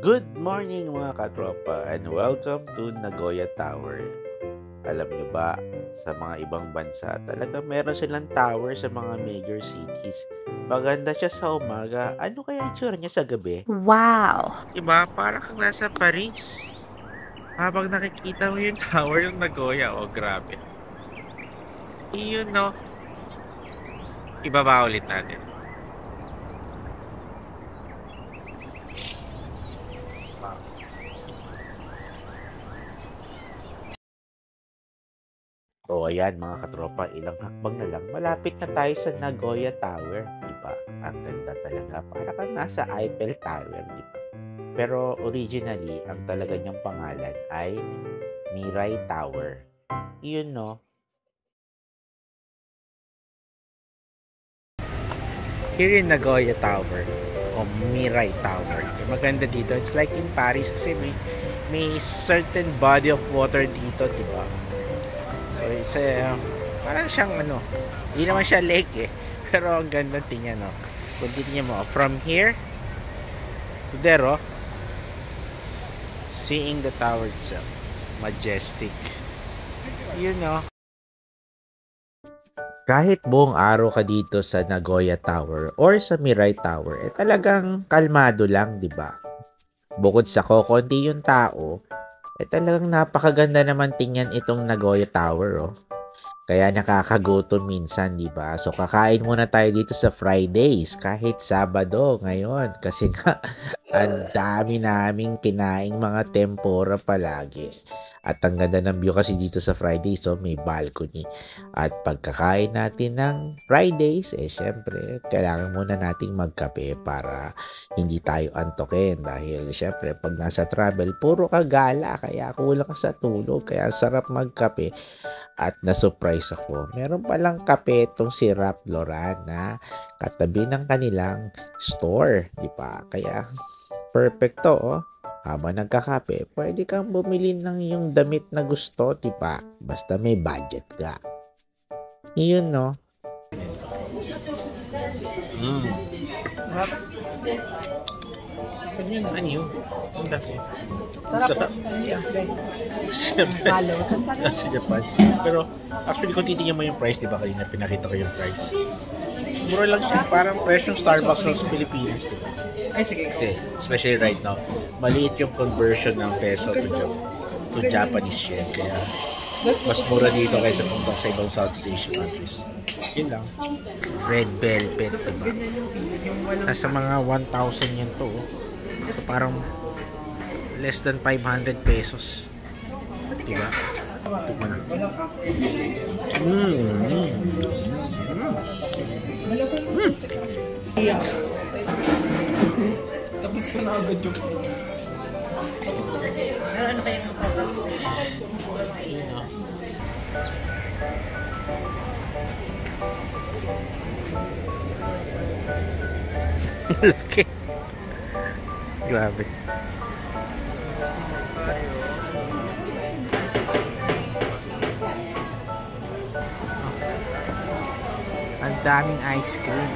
Good morning mga katropa and welcome to Nagoya Tower. Alam nyo ba, sa mga ibang bansa talaga meron silang tower sa mga major cities. Maganda siya sa umaga, ano kaya itsura niya sa gabi? Wow! Diba? Parang kang nasa Paris. Habang nakikita mo yung tower yung Nagoya, oh grabe. Iyon no, ibaba ulit natin. So ayan mga katropa, ilang hakbang na lang, malapit na tayo sa Nagoya Tower, di ba? Ang ganda talaga, para kang nasa Eiffel Tower, di ba? Pero originally, ang talaga niyang pangalan ay Mirai Tower. Yun no. Here in Nagoya Tower, o Mirai Tower. Maganda dito. It's like in Paris kasi may certain body of water dito, di ba? So it's parang siyang hindi naman siya lake eh. Pero ang ganda tingnan no. Kung titingnan mo, from here to there seeing the tower itself. Majestic. You know. Kahit buong araw ka dito sa Nagoya Tower or sa Mirai Tower, talagang kalmado lang, di ba? Bukod sa kokonti yung tao, talagang napakaganda naman tingnan itong Nagoya Tower, Kaya nakakagutom minsan, di ba? So kakain muna tayo dito sa Fridays kahit Sabado ngayon kasi nga ang dami naming kinaing mga tempura palagi. At ang ganda ng view kasi dito sa Fridays, so may balcony. At pagkakain natin ng Fridays, syempre, kailangan muna nating magkape para hindi tayo antokin. Dahil syempre, pag nasa travel, puro ka gala, kaya kulang sa tulog. Kaya sarap magkape. At na-surprise ako. Meron palang kape itong si Ralph Lauren na katabi ng kanilang store, di ba? Kaya perfect to, Habang nagkakape, pwede kang bumili ng yung damit na gusto, di ba? Basta may budget ka. Yun, no? Ganyan, ano yun? Ang dasi. Sarap. Siyempre, nasa Japan. Pero, actually, kung titingnan mo yung price, di ba? Kanina pinakita ko yung price. Mura lang siya. Parang presyong Starbucks sa Pilipinas, di ba? Ay, sige. Kasi, especially right now, maliit yung conversion ng peso to Japanese yen. Kaya, mas mura dito kaysa kung sa ibang Southeast Asian countries. Yun lang. Red velvet, diba? Nasa mga 1,000 yan to, So, parang less than 500 pesos. Diba? Tikman na. Tapos ko na agad yung... Ano kayo ng Laki. Grabe. Ang daming ice cream.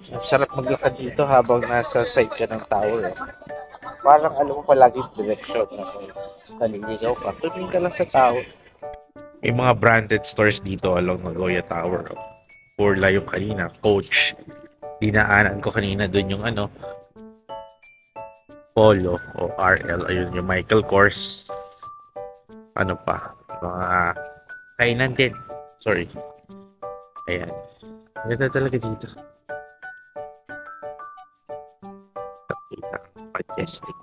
Ang sarap maglakad dito habang nasa side ka ng tower. Parang alam mo palagi yung direction na naliligaw ka. Tumingin ka lang sa tower. May mga branded stores dito along Nagoya Tower. Burla yung kanina, Coach. Dinaanan ko kanina dun yung Polo o RL. Ayun yung Michael Kors. Ano pa? Mga kainan din. Sorry. Ayan. Ganda talaga dito. Majestic.